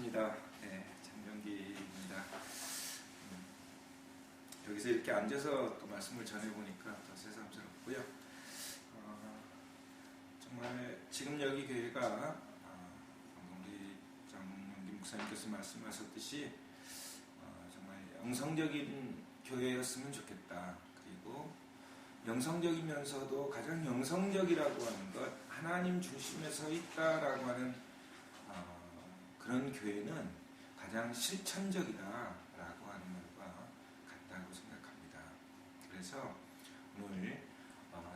반갑습니다. 네, 장명기입니다. 여기서 이렇게 앉아서 또 말씀을 전해보니까 더 새삼스럽고요. 정말 지금 여기 교회가 우리 장명기 목사님께서 말씀하셨듯이 정말 영성적인 교회였으면 좋겠다. 그리고 영성적이면서도 가장 영성적이라고 하는 것, 하나님 중심에 서 있다라고 하는 그런 교회는 가장 실천적이다라고 하는 말과 같다고 생각합니다. 그래서 오늘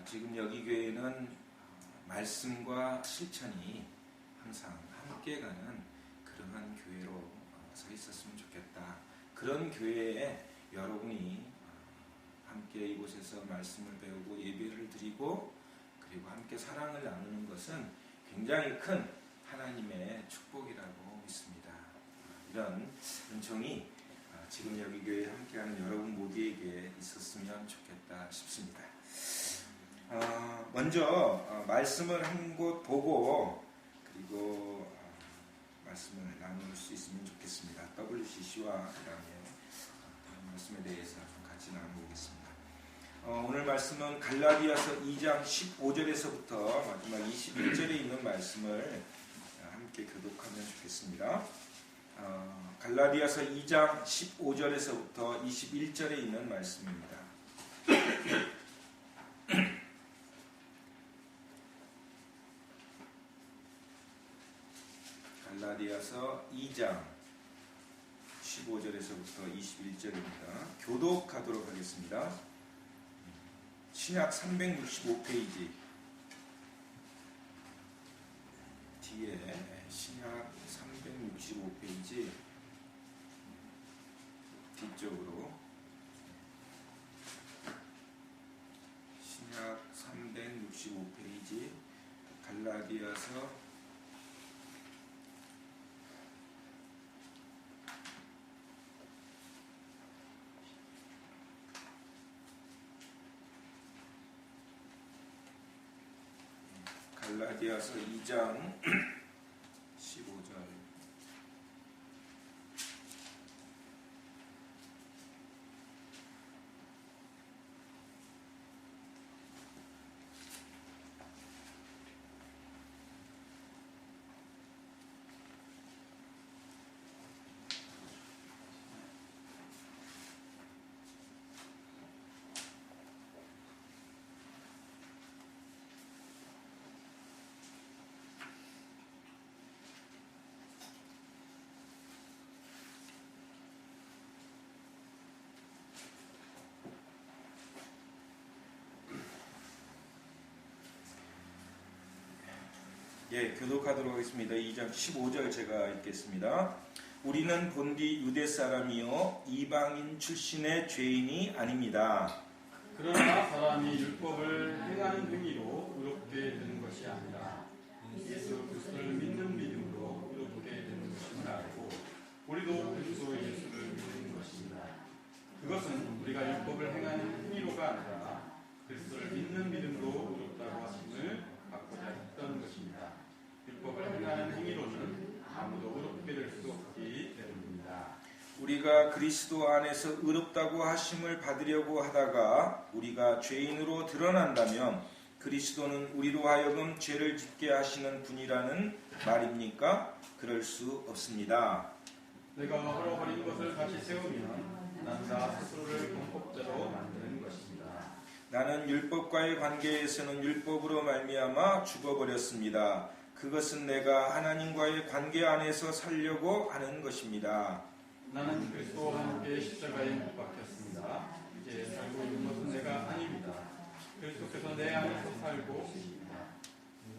지금 여기 교회는 말씀과 실천이 항상 함께 가는 그러한 교회로 서 있었으면 좋겠다. 그런 교회에 여러분이 함께 이곳에서 말씀을 배우고 예배를 드리고 그리고 함께 사랑을 나누는 것은 굉장히 큰 하나님의 축복이라고 믿습니다. 이런 은총이 지금 여기 교회에 함께하는 여러분 모두에게 있었으면 좋겠다 싶습니다. 먼저 말씀을 한 곳 보고 그리고 말씀을 나눌 수 있으면 좋겠습니다. WCC와 그 다음에 말씀에 대해서 좀 같이 나누겠습니다. 오늘 말씀은 갈라디아서 2장 15절에서부터 마지막 21절에 있는 말씀을 함께 교독하면 좋겠습니다. 갈라디아서 2장 15절에서부터 21절에 있는 말씀입니다. 갈라디아서 2장 15절에서부터 21절입니다. 교독하도록 하겠습니다. 신약 365페이지 뒤에 신약 365페이지 뒤쪽으로 신약 365페이지 갈라디아서 갈라디아서 2장 15절 교독하도록 하겠습니다. 2장 15절 제가 읽겠습니다. 우리는 본디 유대 사람이요 이방인 출신의 죄인이 아닙니다. 그러나 사람이 율법을 행하는 행위로 의롭게 되는 것이 아니라 예수 그리스도를 믿는 믿음으로 의롭게 되는 것임을 알고 우리도 그리스도 예수를 믿는 것입니다. 그것은 우리가 율법을 행하는 행위로가 아니라 그리스도를 믿는 믿음으로 의롭다고 하심을 받고자 했던 것입니다. 율법을 행하는 행위로는 아무도 의롭게 될 수 없기 때문입니다. 우리가 그리스도 안에서 의롭다고 하심을 받으려고 하다가 우리가 죄인으로 드러난다면 그리스도는 우리로 하여금 죄를 짓게 하시는 분이라는 말입니까? 그럴 수 없습니다. 내가 헐어버린 것을 다시 세우면 난 나 스스로를 범법자로 만드는 것입니다. 나는 율법과의 관계에서는 율법으로 말미암아 죽어버렸습니다. 그것은 내가 하나님과의 관계 안에서 살려고 하는 것입니다. 나는 그리스도와 함께 십자가에 못 박혔습니다. 이제 살고 있는 것은 내가 아닙니다. 그리스도께서 내 안에서 살고 있습니다.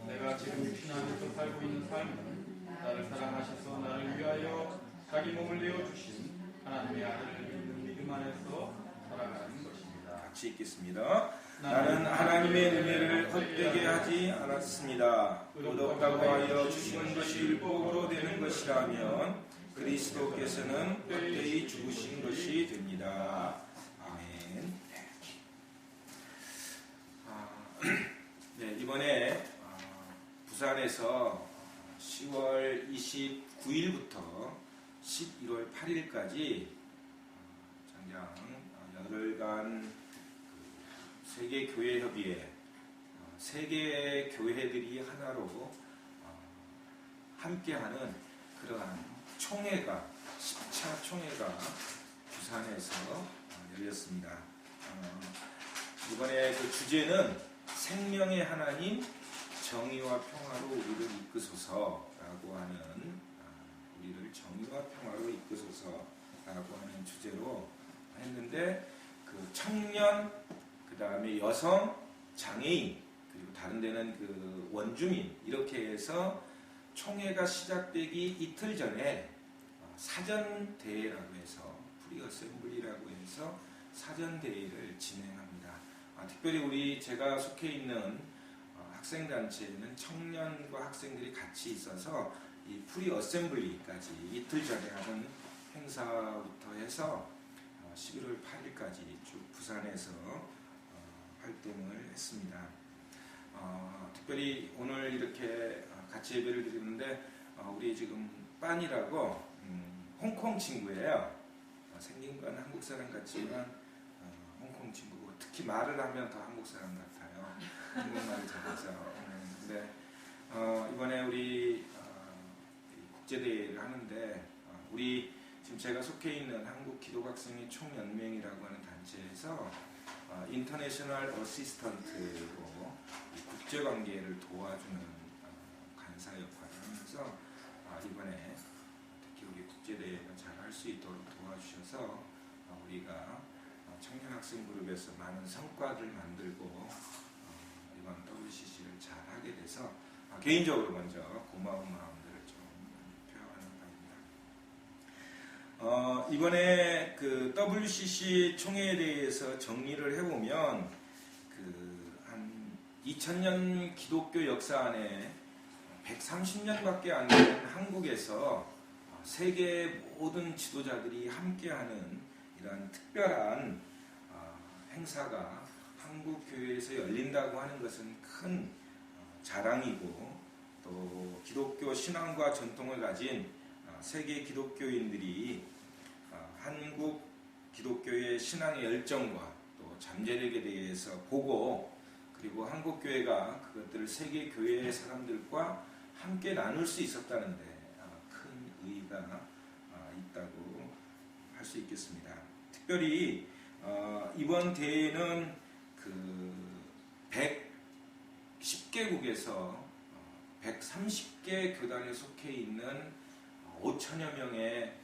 내가 지금 육신 안에서 살고 있는 삶은 나를 사랑하셔서 나를 위하여 자기 몸을 내어주신 하나님의 아들을 믿는 믿음 안에서 살아가는 것입니다. 같이 읽겠습니다. 나는 하나님의 은혜를 헛되게 하지 않았습니다. 의롭다고 하여 주시는 것이 율법으로 되는 것이라면 그리스도께서는 헛되이 죽으신 것이 됩니다. 아멘. 이번에 부산에서 10월 29일부터 8일까지 장장 열흘간 세계교회협의회 세계 교회들이 하나로 함께하는 그러한 총회가 10차 총회가 부산에서 열렸습니다. 이번에 그 주제는 생명의 하나님 정의와 평화로 우리를 이끄소서라고 하는 우리를 정의와 평화로 이끄소서라고 하는 주제로 했는데 그 청년, 그 다음에 여성, 장애인, 그리고 다른 데는 그 원주민 이렇게 해서 총회가 시작되기 이틀 전에 사전 대회라고 해서 프리 어셈블리라고 해서 사전 대회를 진행합니다. 특별히 우리 제가 속해 있는 학생 단체에는 청년과 학생들이 같이 있어서 이 프리 어셈블리까지 이틀 전에 하는 행사부터 해서 11월 8일까지 쭉 부산에서 활동을 했습니다. 특별히 오늘 이렇게 같이 예배를 드리는데 우리 지금 빤이라고 홍콩 친구예요. 생긴 건 한국 사람 같지만 홍콩 친구고 특히 말을 하면 더 한국 사람 같아요. 한국말을 잘해서. 근데 이번에 우리 국제대회를 하는데 우리 지금 제가 속해 있는 한국 기독학생의 총연맹이라고 하는 단체에서 인터내셔널 어시스턴트로 국제관계를 도와주는 간사 역할을 하면서 이번에 특히 우리 국제대회가 잘 할 수 있도록 도와주셔서 우리가 청년학생 그룹에서 많은 성과를 만들고 이번 WCC를 잘 하게 돼서 개인적으로 먼저 고마운 마음들을 좀 표하는 바입니다. 이번에 그 WCC 총회에 대해서 정리를 해보면 한 2000년 기독교 역사 안에 130년밖에 안 된 한국에서 세계 모든 지도자들이 함께하는 이런 특별한 행사가 한국 교회에서 열린다고 하는 것은 큰 자랑이고 또 기독교 신앙과 전통을 가진 세계 기독교인들이 한국 기독교의 신앙의 열정과 또 잠재력에 대해서 보고 그리고 한국 교회가 그것들을 세계 교회의 사람들과 함께 나눌 수 있었다는데 큰 의의가 있다고 할 수 있겠습니다. 특별히 이번 대회는 그 110개국에서 130개 교단에 속해 있는 5천여 명의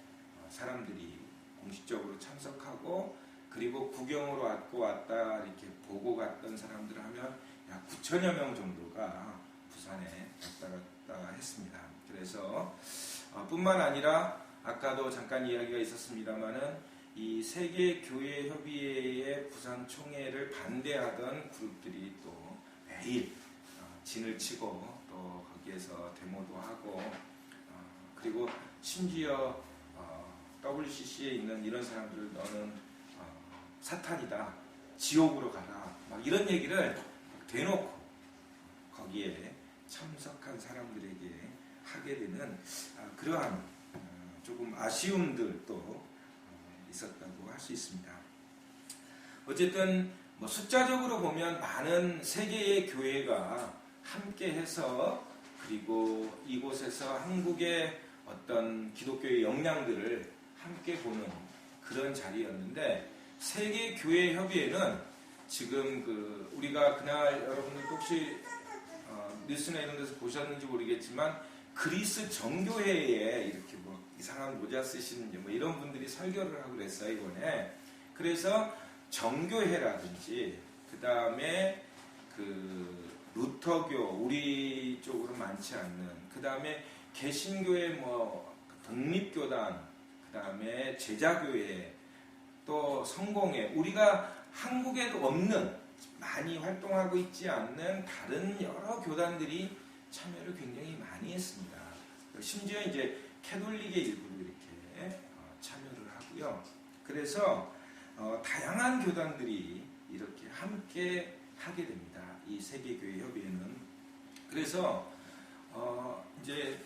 사람들이 공식적으로 참석하고 그리고 구경으로 왔다 이렇게 보고 갔던 사람들 하면 약 9천여 명 정도가 부산에 왔다 갔다 했습니다. 그래서 뿐만 아니라 아까도 잠깐 이야기가 있었습니다만은 이 세계교회협의회의 부산 총회를 반대하던 그룹들이 또 매일 진을 치고 또 거기에서 데모도 하고 그리고 심지어 WCC에 있는 이런 사람들을 너는 사탄이다 지옥으로 가라 막 이런 얘기를 대놓고 거기에 참석한 사람들에게 하게 되는 그러한 조금 아쉬움들도 있었다고 할 수 있습니다. 어쨌든 뭐 숫자적으로 보면 많은 세계의 교회가 함께해서 그리고 이곳에서 한국의 어떤 기독교의 역량들을 함께 보는 그런 자리였는데 세계교회협의회는 지금 우리가 그날 여러분들 혹시 뉴스나 이런 데서 보셨는지 모르겠지만 그리스 정교회에 이렇게 뭐 이상한 모자 쓰시는 뭐 이런 분들이 설교를 하고 그랬어요 이번에. 그래서 정교회라든지 그 다음에 그 루터교 우리 쪽으로 많지 않는 그 다음에 개신교회 뭐 독립교단 그 다음에 제자교회 또 성공회 우리가 한국에도 없는 많이 활동하고 있지 않는 다른 여러 교단들이 참여를 굉장히 많이 했습니다. 심지어 이제 캐톨릭의 일부도 이렇게 참여를 하고요. 그래서 다양한 교단들이 이렇게 함께 하게 됩니다. 이 세계교회협의회는. 그래서 이제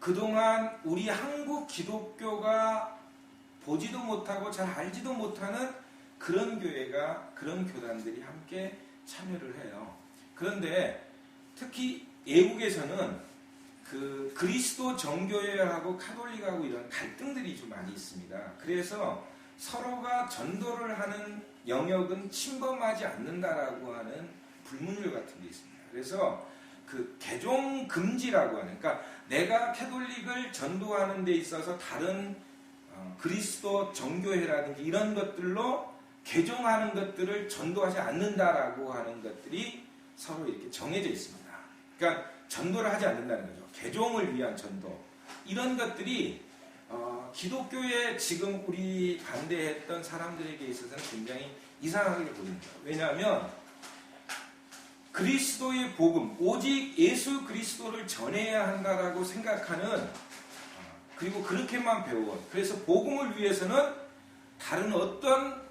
그동안 우리 한국 기독교가 보지도 못하고 잘 알지도 못하는 그런 교회가, 그런 교단들이 함께 참여를 해요. 그런데 특히 외국에서는 그 그리스도 정교회하고 카톨릭하고 이런 갈등들이 좀 많이 있습니다. 그래서 서로가 전도를 하는 영역은 침범하지 않는다라고 하는 불문율 같은 게 있습니다. 그래서 그 개종 금지라고 하는, 그러니까 내가 캐톨릭을 전도하는 데 있어서 다른 그리스도 정교회라든지 이런 것들로 개종하는 것들을 전도하지 않는다라고 하는 것들이 서로 이렇게 정해져 있습니다. 그러니까 전도를 하지 않는다는 거죠. 개종을 위한 전도. 이런 것들이 기독교에 지금 우리 반대했던 사람들에게 있어서는 굉장히 이상하게 보입니다. 왜냐하면 그리스도의 복음, 오직 예수 그리스도를 전해야 한다라고 생각하는, 그리고 그렇게만 배워. 그래서 복음을 위해서는 다른 어떤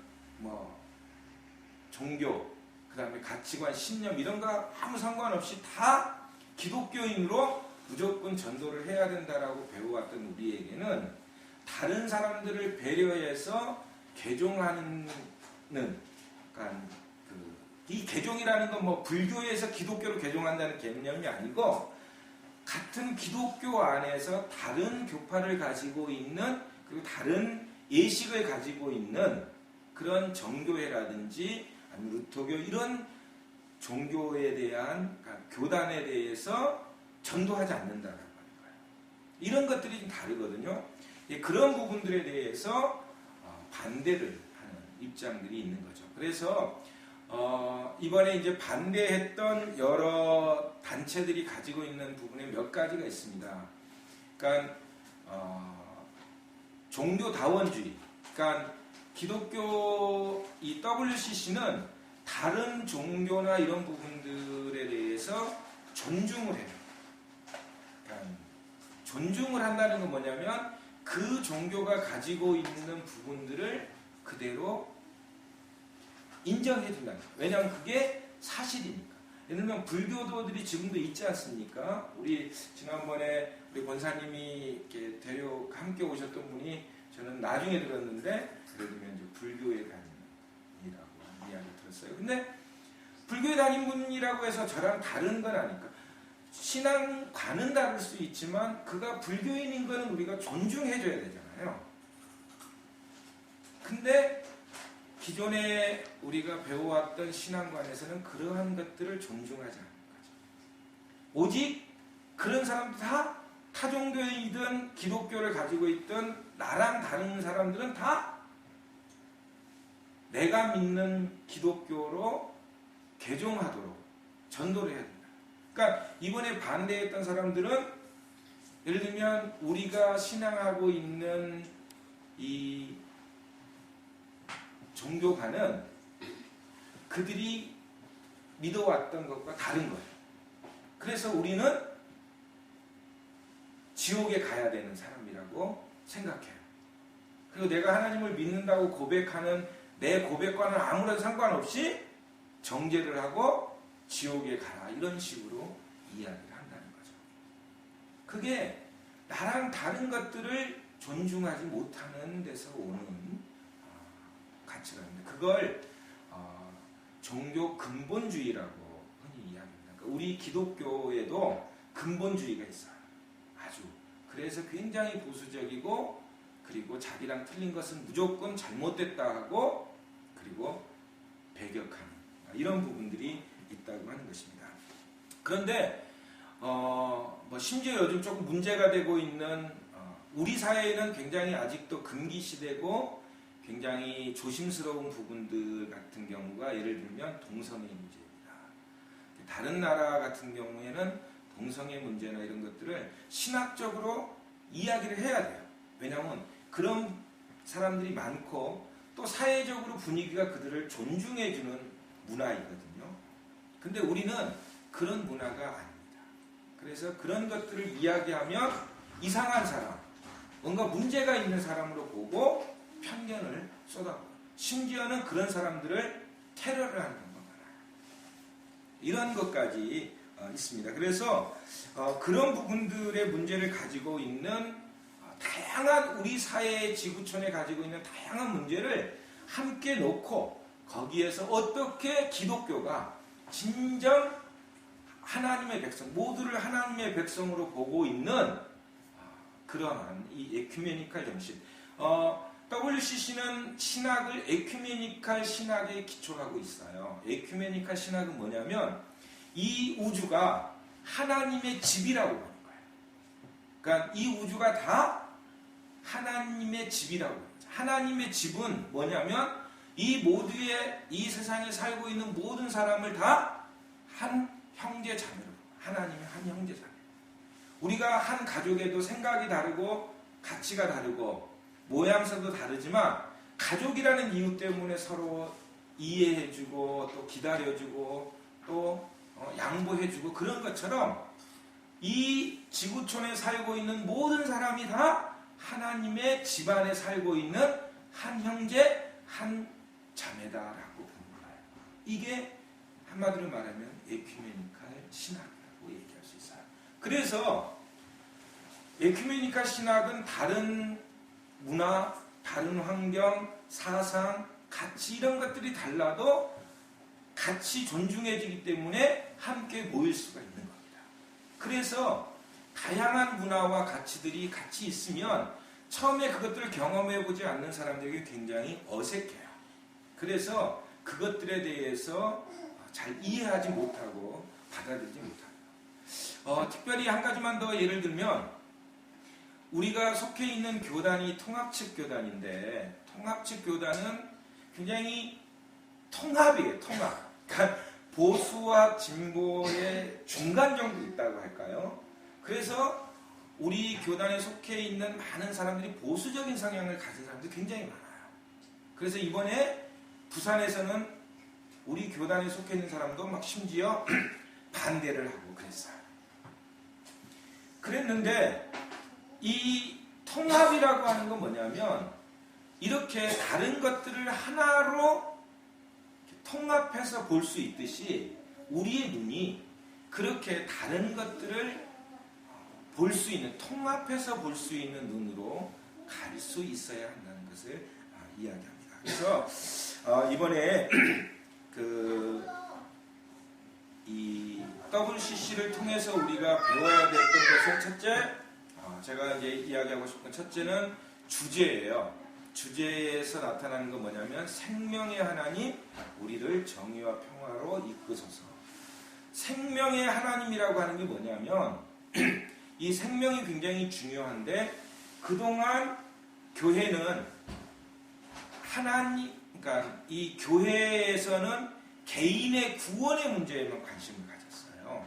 종교, 그 다음에 가치관, 신념 이런 거 아무 상관없이 다 기독교인으로 무조건 전도를 해야 된다라고 배워왔던 우리에게는 다른 사람들을 배려해서 개종하는, 그러니까 이 개종이라는 건 불교에서 기독교로 개종한다는 개념이 아니고, 같은 기독교 안에서 다른 교파를 가지고 있는, 그리고 다른 예식을 가지고 있는 그런 정교회라든지 아니면 루터교 이런 종교에 대한, 그러니까 교단에 대해서 전도하지 않는다라고 하는 거예요. 이런 것들이 좀 다르거든요. 그런 부분들에 대해서 반대를 하는 입장들이 있는 거죠. 그래서 이번에 이제 반대했던 여러 단체들이 가지고 있는 부분에 몇 가지가 있습니다. 그러니까 종교다원주의. 그러니까 기독교 이 WCC는 다른 종교나 이런 부분들에 대해서 존중을 해요. 그러니까 존중을 한다는 건 뭐냐면 그 종교가 가지고 있는 부분들을 그대로 인정해 준다는 거예요. 왜냐하면 그게 사실이니까. 예를 들면 불교도들이 지금도 있지 않습니까? 우리 지난번에 우리 권사님이 이렇게 함께 오셨던 분이 저는 나중에 들었는데, 예를 들면 이제 불교에 다니는 분이라고 이야기 들었어요. 근데 불교에 다니는 분이라고 해서 저랑 다른 건 아니까. 신앙관은 다를 수 있지만 그가 불교인인 거는 우리가 존중해줘야 되잖아요. 근데 기존에 우리가 배워왔던 신앙관에서는 그러한 것들을 존중하지 않는 거죠. 오직 그런 사람들 다 타종교이든 기독교를 가지고 있든 나랑 다른 사람들은 다 내가 믿는 기독교로 개종하도록 전도를 해야 된다. 그러니까 이번에 반대했던 사람들은 예를 들면 우리가 신앙하고 있는 이 종교가는 그들이 믿어왔던 것과 다른 거예요. 그래서 우리는 지옥에 가야 되는 사람이라고 생각해요. 그리고 내가 하나님을 믿는다고 고백하는 내 고백과는 아무런 상관없이 정죄를 하고 지옥에 가라, 이런 식으로 이야기를 한다는 거죠. 그게 나랑 다른 것들을 존중하지 못하는 데서 오는 가치관인데, 그걸 종교 근본주의라고 흔히 이야기합니다. 그러니까 우리 기독교에도 근본주의가 있어요. 아주. 그래서 굉장히 보수적이고, 그리고 자기랑 틀린 것은 무조건 잘못됐다 하고, 그리고 배격하는 이런 부분들이 있다고 하는 것입니다. 그런데 심지어 요즘 조금 문제가 되고 있는 우리 사회에는 굉장히 아직도 금기시되고 굉장히 조심스러운 부분들 같은 경우가, 예를 들면 동성애 문제입니다. 다른 나라 같은 경우에는 동성애 문제나 이런 것들을 신학적으로 이야기를 해야 돼요. 왜냐하면 그런 사람들이 많고 또 사회적으로 분위기가 그들을 존중해주는 문화이거든요. 근데 우리는 그런 문화가 아닙니다. 그래서 그런 것들을 이야기하면 이상한 사람, 뭔가 문제가 있는 사람으로 보고 편견을 쏟아부어요. 심지어는 그런 사람들을 테러를 하는 경우가 많아요. 이런 것까지 있습니다. 그래서 그런 부분들의 문제를 가지고 있는 다양한 우리 사회의 지구촌에 가지고 있는 다양한 문제를 함께 놓고 거기에서 어떻게 기독교가 진정 하나님의 백성, 모두를 하나님의 백성으로 보고 있는 그러한 이 에큐메니칼 정신. WCC는 신학을 에큐메니칼 신학에 기초하고 있어요. 에큐메니칼 신학은 뭐냐면 이 우주가 하나님의 집이라고 보는 거예요. 그러니까 이 우주가 다 하나님의 집이라고 보는 거죠. 하나님의 집은 뭐냐면 이 모두의 이 세상에 살고 있는 모든 사람을 다 한 형제 자매로, 하나님의 한 형제 자매. 우리가 한 가족에도 생각이 다르고 가치가 다르고 모양새도 다르지만 가족이라는 이유 때문에 서로 이해해주고 또 기다려주고 또 양보해주고 그런 것처럼 이 지구촌에 살고 있는 모든 사람이 다 하나님의 집안에 살고 있는 한 형제, 한 자매다라고 보는 거예요. 이게 한마디로 말하면 에큐메니칼 신학이라고 얘기할 수 있어요. 그래서 에큐메니칼 신학은 다른 문화, 다른 환경, 사상, 가치 이런 것들이 달라도 같이 존중해지기 때문에 함께 모일 수가 있는 겁니다. 그래서 다양한 문화와 가치들이 같이 있으면 처음에 그것들을 경험해보지 않는 사람들에게 굉장히 어색해요. 그래서 그것들에 대해서 잘 이해하지 못하고 받아들이지 못합니다. 특별히 한 가지만 더 예를 들면 우리가 속해 있는 교단이 통합측 교단인데 통합측 교단은 굉장히 통합이에요. 통합. 그러니까 보수와 진보의 중간 정도 있다고 할까요? 그래서 우리 교단에 속해 있는 많은 사람들이 보수적인 성향을 가진 사람들이 굉장히 많아요. 그래서 이번에 부산에서는 우리 교단에 속해 있는 사람도 막 심지어 반대를 하고 그랬어요. 그랬는데 이 통합이라고 하는 건 뭐냐면 이렇게 다른 것들을 하나로 통합해서 볼 수 있듯이 우리의 눈이 그렇게 다른 것들을 볼 수 있는, 통합해서 볼 수 있는 눈으로 갈 수 있어야 한다는 것을 이야기합니다. 그래서 이번에 이 WCC를 통해서 우리가 배워야 됐던 것은 첫째, 제가 이제 이야기하고 싶은 첫째는 주제예요. 주제에서 나타나는 건 뭐냐면 생명의 하나님, 우리를 정의와 평화로 이끄소서. 생명의 하나님이라고 하는 게 뭐냐면 이 생명이 굉장히 중요한데 그동안 교회는 하나님, 그러니까 이 교회에서는 개인의 구원의 문제에만 관심을 가졌어요.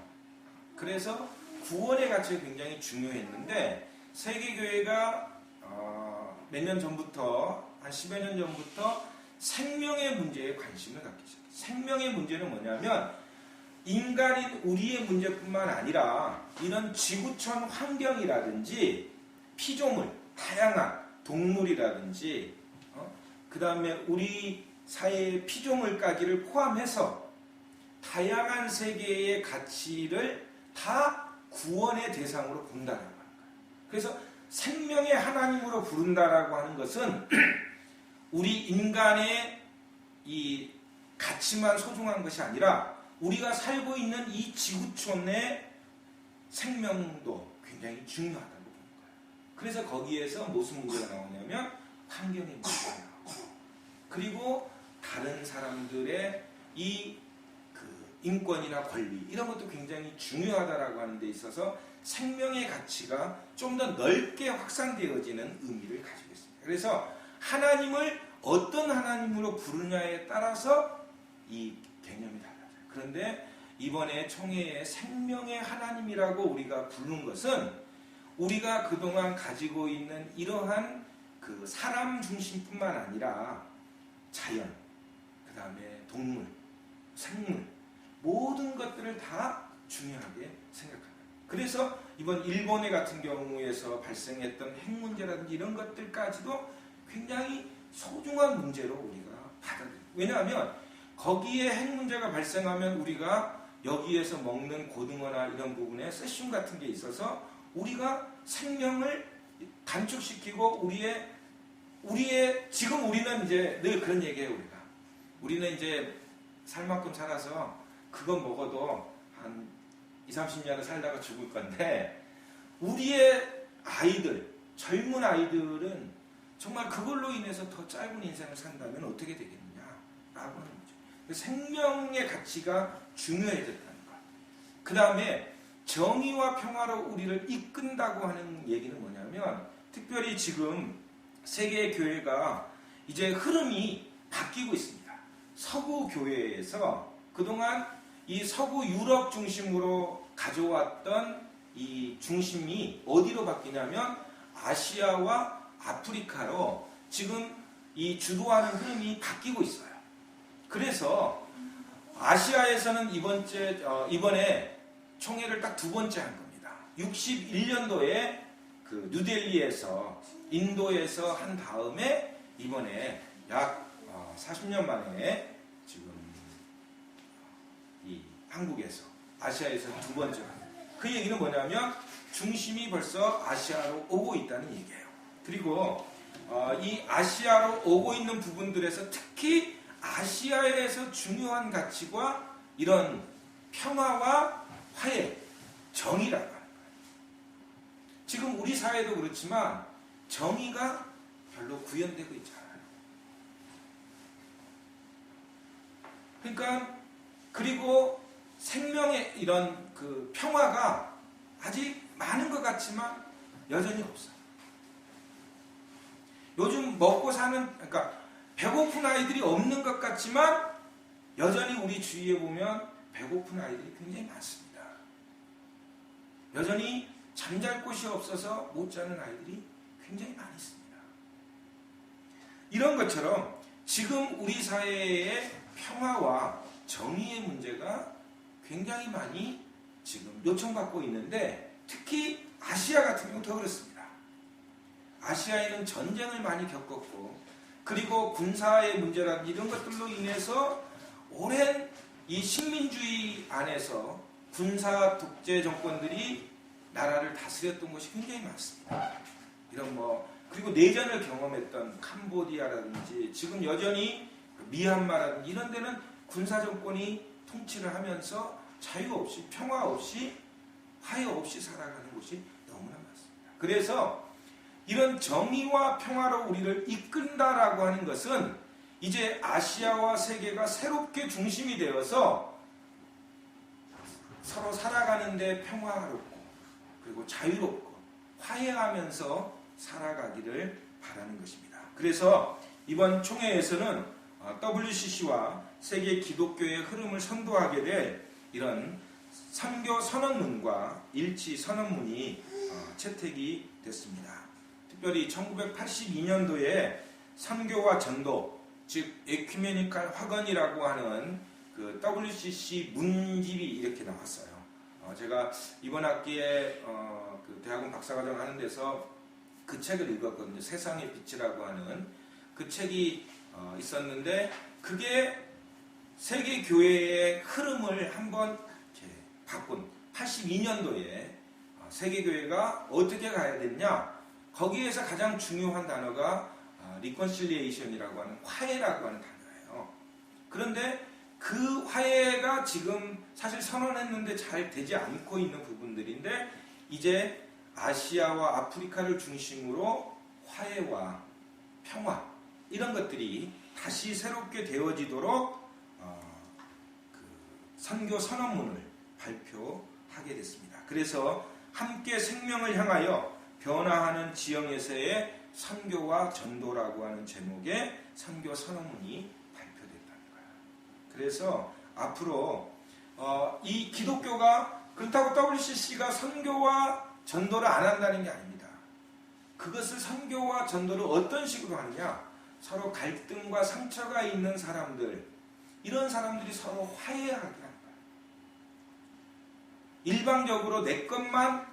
그래서 구원의 가치가 굉장히 중요했는데 세계교회가 몇 년 전부터 한 10여 년 전부터 생명의 문제에 관심을 갖기 시작해요. 생명의 문제는 뭐냐면 인간인 우리의 문제뿐만 아니라 이런 지구촌 환경이라든지 피조물, 다양한 동물이라든지 그 다음에 우리 사회의 피조물까지를 포함해서 다양한 세계의 가치를 다 구원의 대상으로 본다는 거예요. 그래서 생명의 하나님으로 부른다라고 하는 것은 우리 인간의 이 가치만 소중한 것이 아니라 우리가 살고 있는 이 지구촌의 생명도 굉장히 중요하다고 보는 거예요. 그래서 거기에서 무슨 문제가 나오냐면 환경의 문제가 나오고 그리고 다른 사람들의 이 인권이나 권리 이런 것도 굉장히 중요하다라고 하는 데 있어서 생명의 가치가 좀 더 넓게 확산되어지는 의미를 가지고 있습니다. 그래서 하나님을 어떤 하나님으로 부르냐에 따라서 이 개념이 달라져요. 그런데 이번에 총회에 생명의 하나님이라고 우리가 부른 것은 우리가 그동안 가지고 있는 이러한 그 사람 중심뿐만 아니라 자연, 그 다음에 동물, 생물 모든 것들을 다 중요하게 생각합니다. 그래서 이번 일본의 같은 경우에서 발생했던 핵 문제라든지 이런 것들까지도 굉장히 소중한 문제로 우리가 받아들여요. 왜냐하면 거기에 핵 문제가 발생하면 우리가 여기에서 먹는 고등어나 이런 부분에 세슘 같은 게 있어서 우리가 생명을 단축시키고 우리의 지금 우리는 이제 늘 그런 얘기해요. 우리는 이제 살 만큼 살아서 그거 먹어도 한 20-30년을 살다가 죽을 건데, 우리의 아이들, 젊은 아이들은 정말 그걸로 인해서 더 짧은 인생을 산다면 어떻게 되겠느냐라고 하는 거죠. 생명의 가치가 중요해졌다는 것. 그 다음에 정의와 평화로 우리를 이끈다고 하는 얘기는 뭐냐면, 특별히 지금 세계 교회가 이제 흐름이 바뀌고 있습니다. 서구 교회에서 그동안 이 서구 유럽 중심으로 가져왔던 이 중심이 어디로 바뀌냐면 아시아와 아프리카로 지금 이 주도하는 흐름이 바뀌고 있어요. 그래서 아시아에서는 이번에 총회를 딱 두 번째 한 겁니다. 61년도에 그 뉴델리에서 인도에서 한 다음에 이번에 약 40년 만에 지금 이 한국에서 아시아에서 두 번째. 그 얘기는 뭐냐면 중심이 벌써 아시아로 오고 있다는 얘기예요. 그리고 이 아시아로 오고 있는 부분들에서 특히 아시아에서 중요한 가치가 이런 평화와 화해, 정의라고 하는 거예요. 지금 우리 사회도 그렇지만 정의가 별로 구현되고 있지 않아요. 그러니까 그리고 생명의 이런 그 평화가 아직 많은 것 같지만 여전히 없어요. 요즘 먹고 사는, 그러니까 배고픈 아이들이 없는 것 같지만 여전히 우리 주위에 보면 배고픈 아이들이 굉장히 많습니다. 여전히 잠잘 곳이 없어서 못 자는 아이들이 굉장히 많이 있습니다. 이런 것처럼 지금 우리 사회의 평화와 정의의 문제가 굉장히 많이 지금 요청받고 있는데, 특히 아시아 같은 경우 더 그렇습니다. 아시아에는 전쟁을 많이 겪었고, 그리고 군사의 문제라든지 이런 것들로 인해서 오랜 이 식민주의 안에서 군사 독재 정권들이 나라를 다스렸던 것이 굉장히 많습니다. 이런 그리고 내전을 경험했던 캄보디아라든지 지금 여전히 미얀마라든지 이런 데는 군사 정권이 통치를 하면서 자유 없이, 평화 없이, 화해 없이 살아가는 곳이 너무나 많습니다. 그래서 이런 정의와 평화로 우리를 이끈다라고 하는 것은 이제 아시아와 세계가 새롭게 중심이 되어서 서로 살아가는데 평화롭고 그리고 자유롭고 화해하면서 살아가기를 바라는 것입니다. 그래서 이번 총회에서는 WCC와 세계 기독교의 흐름을 선도하게 될 이런 선교 선언문과 일치 선언문이 채택이 됐습니다. 특별히 1982년도에 선교와 전도, 즉 에큐메니칼 화건이라고 하는 그 WCC 문집이 이렇게 나왔어요. 제가 이번 학기에 그 대학원 박사과정 하는 데서 그 책을 읽었거든요. 세상의 빛이라고 하는 그 책이 있었는데, 그게 세계 교회의 흐름을 한번 이렇게 바꾼 82년도에 세계 교회가 어떻게 가야 됐냐, 거기에서 가장 중요한 단어가 리컨실리에이션이라고 하는 화해라고 하는 단어예요. 그런데 그 화해가 지금 사실 선언했는데 잘 되지 않고 있는 부분들인데, 이제 아시아와 아프리카를 중심으로 화해와 평화 이런 것들이 다시 새롭게 되어지도록 그 선교 선언문을 발표하게 됐습니다. 그래서 함께 생명을 향하여 변화하는 지형에서의 선교와 전도라고 하는 제목의 선교 선언문이 발표됐다는 거예요. 그래서 앞으로 이 기독교가 그렇다고 WCC가 선교와 전도를 안 한다는 게 아닙니다. 그것을 선교와 전도를 어떤 식으로 하느냐, 서로 갈등과 상처가 있는 사람들, 이런 사람들이 서로 화해하게 하는 거예요. 일방적으로 내 것만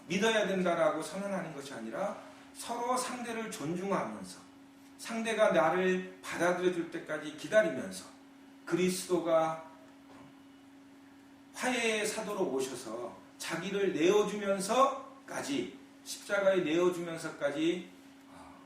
믿어야 된다라고 선언하는 것이 아니라 서로 상대를 존중하면서 상대가 나를 받아들여 줄 때까지 기다리면서 그리스도가 화해의 사도로 오셔서 자기를 내어주면서까지 십자가에 내어주면서까지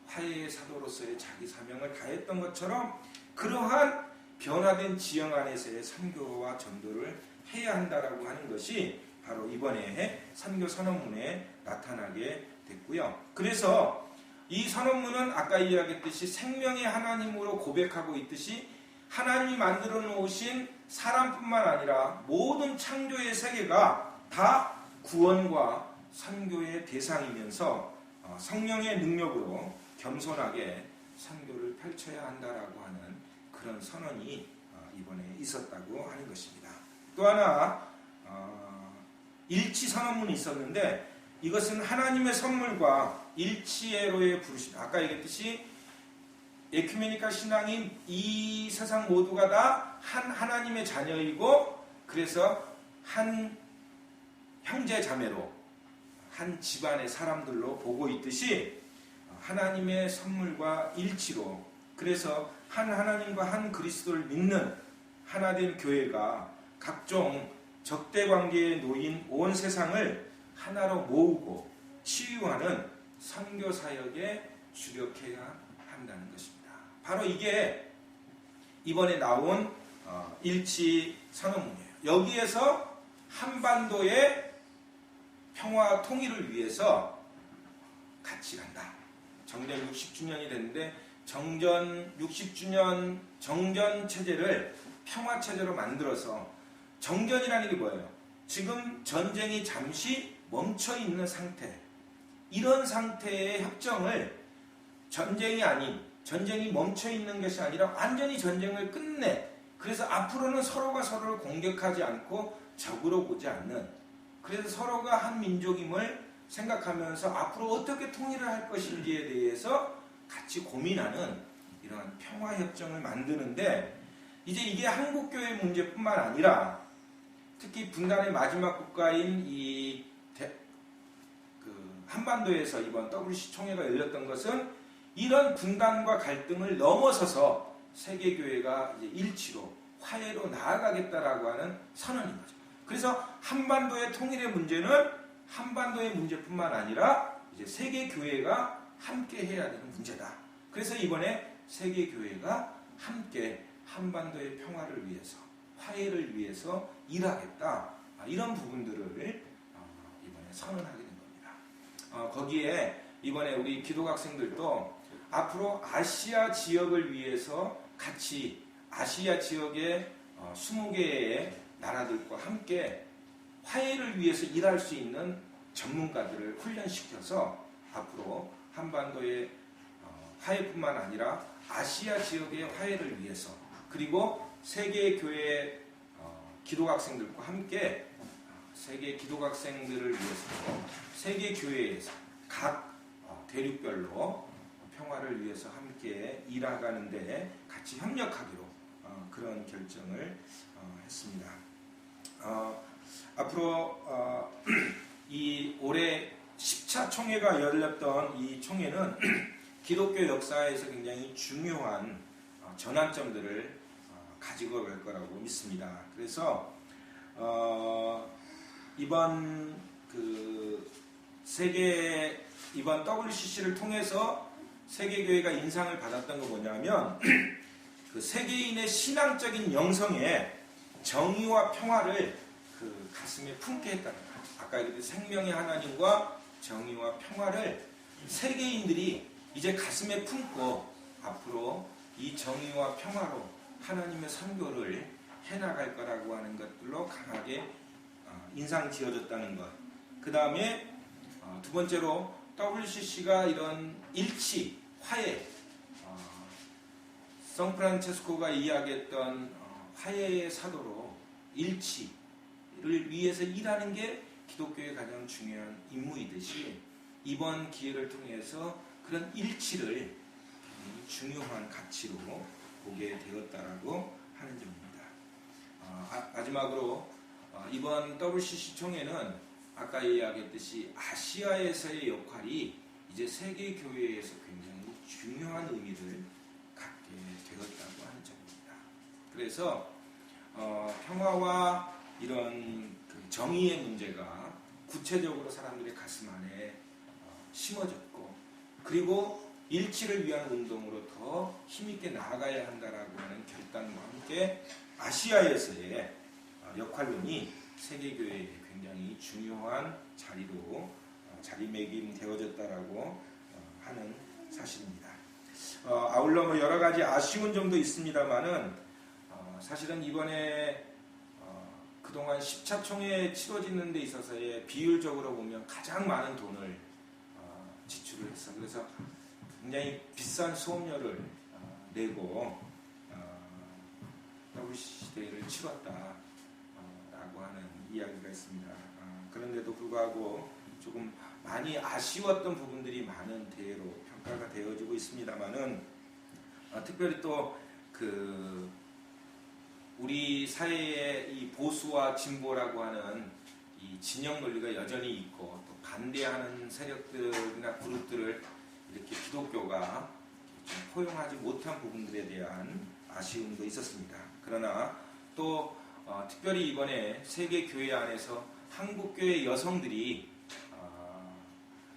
화해의 사도로서의 자기 사명을 다했던 것처럼 그러한 변화된 지형 안에서의 선교와 전도를 해야 한다라고 하는 것이 바로 이번에 선교 선언문에 나타나게 됐고요. 그래서 이 선언문은 아까 이야기했듯이 생명의 하나님으로 고백하고 있듯이 하나님이 만들어 놓으신 사람뿐만 아니라 모든 창조의 세계가 다 구원과 선교의 대상이면서 성령의 능력으로 겸손하게 선교를 펼쳐야 한다라고 하는 그런 선언이 이번에 있었다고 하는 것입니다. 또 하나 일치 선언문이 있었는데 이것은 하나님의 선물과 일치애로의 부르심. 아까 얘기했듯이 에큐메니칼 신앙인 이 세상 모두가 다 한 하나님의 자녀이고 그래서 한 형제 자매로 한 집안의 사람들로 보고 있듯이 하나님의 선물과 일치로 그래서 한 하나님과 한 그리스도를 믿는 하나된 교회가 각종 적대관계에 놓인 온 세상을 하나로 모으고 치유하는 선교사역에 주력해야 한다는 것입니다. 바로 이게 이번에 나온 일치 선언문이에요. 여기에서 한반도의 평화 통일을 위해서 같이 간다. 정전 60주년이 됐는데 정전 60주년 정전 체제를 평화 체제로 만들어서 정전이라는 게 뭐예요? 지금 전쟁이 잠시 멈춰 있는 상태. 이런 상태의 협정을 전쟁이 아닌 전쟁이 멈춰 있는 것이 아니라 완전히 전쟁을 끝내. 그래서 앞으로는 서로가 서로를 공격하지 않고 적으로 보지 않는 그래서 서로가 한 민족임을 생각하면서 앞으로 어떻게 통일을 할 것인지에 대해서 같이 고민하는 이러한 평화협정을 만드는데 이제 이게 한국교회 문제뿐만 아니라 특히 분단의 마지막 국가인 한반도에서 이번 WC 총회가 열렸던 것은 이런 분단과 갈등을 넘어서서 세계교회가 이제 일치로 화해로 나아가겠다라고 하는 선언인 거죠. 그래서 한반도의 통일의 문제는 한반도의 문제뿐만 아니라 이제 세계교회가 함께 해야 되는 문제다. 그래서 이번에 세계교회가 함께 한반도의 평화를 위해서 화해를 위해서 일하겠다. 이런 부분들을 이번에 선언하게 된 겁니다. 거기에 이번에 우리 기독학생들도 앞으로 아시아 지역을 위해서 같이 아시아 지역의 20개의 나라들과 함께 화해를 위해서 일할 수 있는 전문가들을 훈련시켜서 앞으로 한반도의 화해뿐만 아니라 아시아 지역의 화해를 위해서 그리고 세계 교회 기독학생들과 함께 세계 기독학생들을 위해서 세계 교회에서 각 대륙별로 평화를 위해서 함께 일하가는데 같이 협력하기로 그런 결정을 했습니다. 앞으로 이 올해 10차 총회가 열렸던 이 총회는 기독교 역사에서 굉장히 중요한 전환점들을 가지고 갈 거라고 믿습니다. 그래서 이번 이번 WCC를 통해서 세계교회가 인상을 받았던 건 뭐냐면 그 세계인의 신앙적인 영성에 정의와 평화를 그 가슴에 품게 했다는 거예요. 아까 얘기했듯이 생명의 하나님과 정의와 평화를 세계인들이 이제 가슴에 품고 앞으로 이 정의와 평화로 하나님의 선교를 해나갈 거라고 하는 것들로 강하게 인상 지어졌다는 것. 그 다음에 두 번째로 WCC가 이런 일치, 화해, 성프란체스코가 이야기했던 화해의 사도로 일치를 위해서 일하는 게 기독교의 가장 중요한 임무이듯이 이번 기회를 통해서 그런 일치를 중요한 가치로 보게 되었다라고 하는 점입니다. 마지막으로 이번 WCC 총회는 아까 이야기했듯이 아시아에서의 역할이 이제 세계 교회에서 굉장히 중요한 의미를 갖게 되었다고 하는 점입니다. 그래서 평화와 이런 그 정의의 문제가 구체적으로 사람들의 가슴 안에 심어졌고, 그리고 일치를 위한 운동으로 더 힘있게 나아가야 한다라고 하는 결단과 함께 아시아에서의 역할론이 세계교회에 굉장히 중요한 자리로 자리매김되어졌다라고 하는 사실입니다. 아울러 뭐 여러 가지 아쉬운 점도 있습니다만은 사실은 이번에 그동안 10차 총회 치러지는 데 있어서의 비율적으로 보면 가장 많은 돈을 지출을 했어. 그래서 굉장히 비싼 수업료를 내고 WCC 대회를 치렀다라고 하는 이야기가 있습니다. 그런데도 불구하고 조금 많이 아쉬웠던 부분들이 많은 대회로 평가가 되어지고 있습니다만은 특별히 또 우리 사회의 이 보수와 진보라고 하는 이 진영 논리가 여전히 있고 또 반대하는 세력들이나 그룹들을 이렇게 기독교가 좀 포용하지 못한 부분들에 대한 아쉬움도 있었습니다. 그러나 또 특별히 이번에 세계교회 안에서 한국교회 여성들이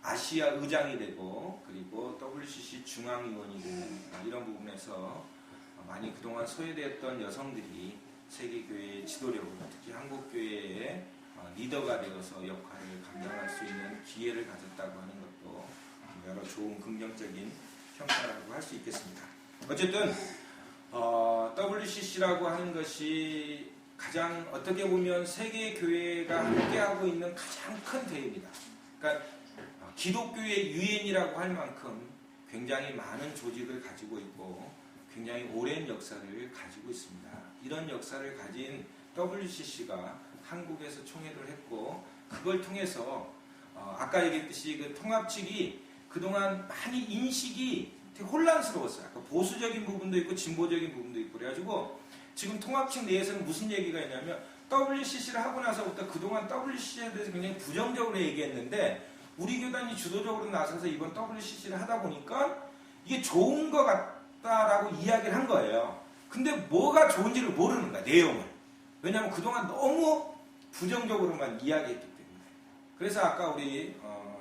아시아 의장이 되고 그리고 WCC 중앙위원이 되는 이런 부분에서 많이 그동안 소외되었던 여성들이 세계교회의 지도력으로 특히 한국교회의 리더가 되어서 역할을 감당할 수 있는 기회를 가졌다고 하는 것도 여러 좋은 긍정적인 평가라고 할 수 있겠습니다. 어쨌든 WCC라고 하는 것이 가장 어떻게 보면 세계교회가 함께하고 있는 가장 큰 대회입니다. 그러니까 기독교의 유엔이라고 할 만큼 굉장히 많은 조직을 가지고 있고 굉장히 오랜 역사를 가지고 있습니다. 이런 역사를 가진 WCC가 한국에서 총회를 했고 그걸 통해서 아까 얘기했듯이 그 통합측이 그동안 많이 인식이 되게 혼란스러웠어요. 보수적인 부분도 있고 진보적인 부분도 있고 그래가지고 지금 통합측 내에서는 무슨 얘기가 있냐면 WCC를 하고 나서부터 그동안 WCC에 대해서 굉장히 부정적으로 얘기했는데 우리 교단이 주도적으로 나서서 이번 WCC를 하다 보니까 이게 좋은 것 같다라고 이야기를 한 거예요. 근데 뭐가 좋은지를 모르는 거야, 내용을. 왜냐하면 그동안 너무 부정적으로만 이야기했기 때문에. 그래서 아까 우리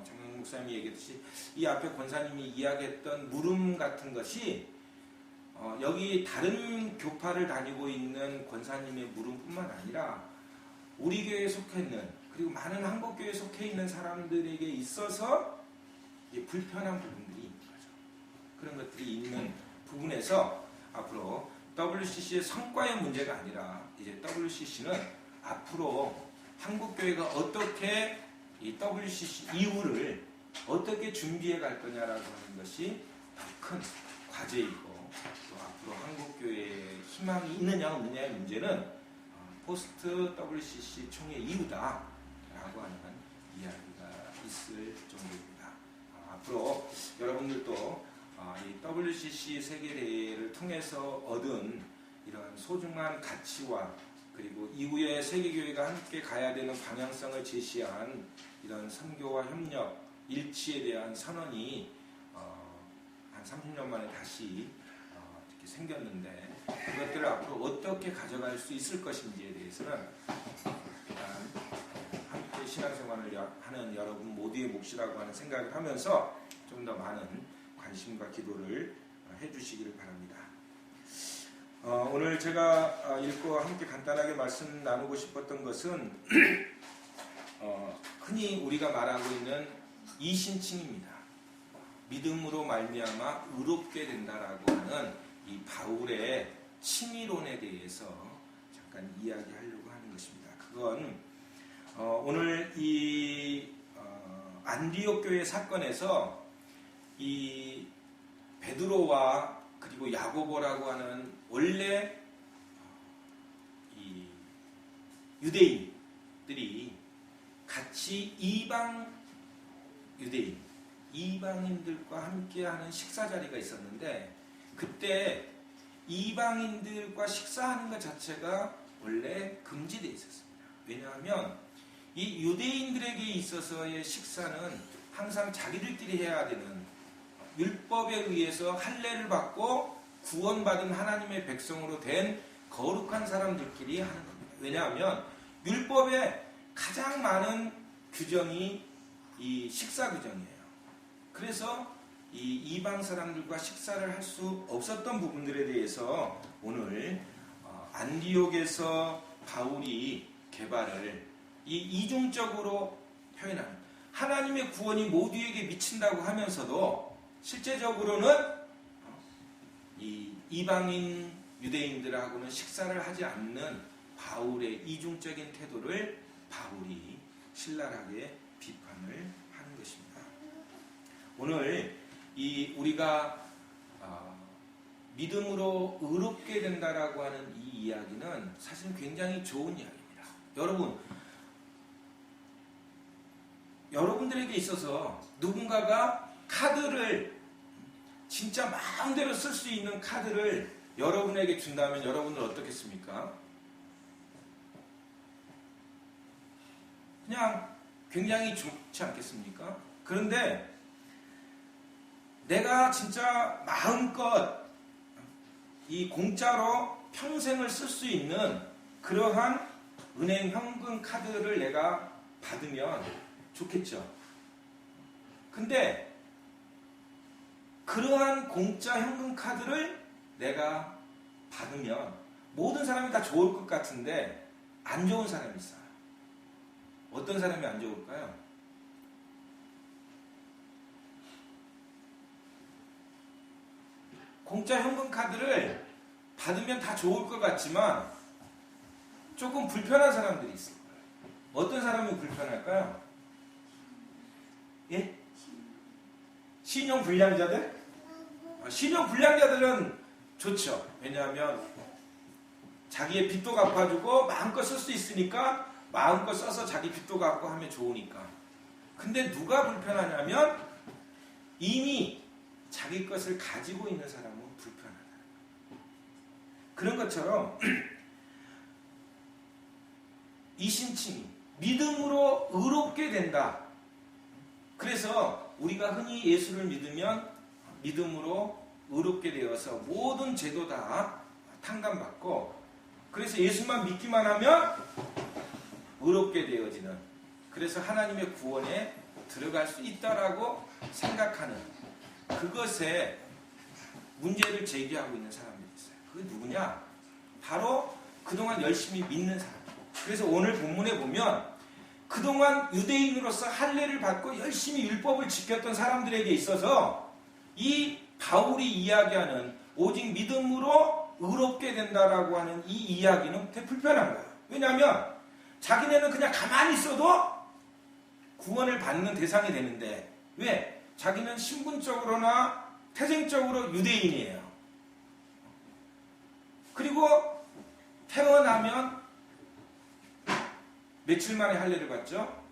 장영 목사님이 얘기했듯이 이 앞에 권사님이 이야기했던 물음 같은 것이 여기 다른 교파를 다니고 있는 권사님의 물음뿐만 아니라 우리 교회에 속해 있는 그리고 많은 한국교회에 속해 있는 사람들에게 있어서 불편한 부분들이 있는 거죠. 그런 것들이 있는 부분에서 앞으로 WCC의 성과의 문제가 아니라 이제 WCC는 앞으로 한국교회가 어떻게 이 WCC 이후를 어떻게 준비해 갈 거냐라고 하는 것이 큰 과제이고 또 앞으로 한국교회에 희망이 있느냐 없느냐의 문제는 포스트 WCC 총회 이후다 라고 하는 이야기가 있을 정도입니다. 앞으로 여러분들도 이 WCC 세계대회를 통해서 얻은 이런 소중한 가치와 그리고 이후에 세계교회가 함께 가야 되는 방향성을 제시한 이런 선교와 협력, 일치에 대한 선언이 한 30년 만에 다시 이렇게 생겼는데 그것들을 앞으로 어떻게 가져갈 수 있을 것인지에 대해서는 함께 신앙생활을 하는 여러분 모두의 몫이라고 하는 생각을 하면서 좀 더 많은 관심과 기도를 해주시기를 바랍니다. 오늘 제가 읽고 함께 간단하게 말씀 나누고 싶었던 것은 흔히 우리가 말하고 있는 이신칭입니다. 믿음으로 말미암아 의롭게 된다라고 하는 이 바울의 칭의론에 대해서 잠깐 이야기하려고 하는 것입니다. 그건 오늘 이 안디옥 교회 사건에서 이 베드로와 그리고 야고보라고 하는 원래 이 유대인들이 같이 이방 유대인, 이방인들과 함께하는 식사 자리가 있었는데 그때 이방인들과 식사하는 것 자체가 원래 금지되어 있었습니다. 왜냐하면 이 유대인들에게 있어서의 식사는 항상 자기들끼리 해야 되는 율법에 의해서 할례를 받고 구원받은 하나님의 백성으로 된 거룩한 사람들끼리 하는 겁니다. 왜냐하면 율법에 가장 많은 규정이 이 식사 규정이에요. 그래서 이 이방 사람들과 식사를 할 수 없었던 부분들에 대해서 오늘 안디옥에서 바울이 개발을 이 이중적으로 표현합니다. 하나님의 구원이 모두에게 미친다고 하면서도 실제적으로는 이 이방인 유대인들하고는 식사를 하지 않는 바울의 이중적인 태도를 바울이 신랄하게 비판을 하는 것입니다. 오늘 우리가 믿음으로 의롭게 된다라고 하는 이 이야기는 사실 굉장히 좋은 이야기입니다. 여러분들에게 있어서 누군가가 카드를 진짜 마음대로 쓸 수 있는 카드를 여러분에게 준다면 여러분은 어떻겠습니까? 그냥 굉장히 좋지 않겠습니까? 그런데 내가 진짜 마음껏 이 공짜로 평생을 쓸 수 있는 그러한 은행 현금 카드를 내가 받으면 좋겠죠. 근데 그러한 공짜 현금 카드를 내가 받으면 모든 사람이 다 좋을 것 같은데 안 좋은 사람이 있어요. 어떤 사람이 안 좋을까요? 공짜 현금 카드를 받으면 다 좋을 것 같지만 조금 불편한 사람들이 있을 거예요. 어떤 사람이 불편할까요? 예? 신용불량자들? 신용불량자들은 좋죠. 왜냐하면 자기의 빚도 갚아주고 마음껏 쓸 수 있으니까 마음껏 써서 자기 빚도 갚고 하면 좋으니까. 근데 누가 불편하냐면 이미 자기 것을 가지고 있는 사람은 불편하다. 그런 것처럼 이신칭이 믿음으로 의롭게 된다. 그래서 우리가 흔히 예수를 믿으면 믿음으로 의롭게 되어서 모든 죄도 다 탕감받고 그래서 예수만 믿기만 하면 의롭게 되어지는 그래서 하나님의 구원에 들어갈 수 있다라고 생각하는 그것에 문제를 제기하고 있는 사람들이 있어요. 그게 누구냐? 바로 그동안 열심히 믿는 사람. 그래서 오늘 본문에 보면 그동안 유대인으로서 할례를 받고 열심히 율법을 지켰던 사람들에게 있어서 이 바울이 이야기하는 오직 믿음으로 의롭게 된다라고 하는 이 이야기는 되게 불편한 거예요. 왜냐하면 자기네는 그냥 가만히 있어도 구원을 받는 대상이 되는데 왜? 자기는 신분적으로나 태생적으로 유대인이에요. 그리고 태어나면 며칠 만에 할례를 받죠?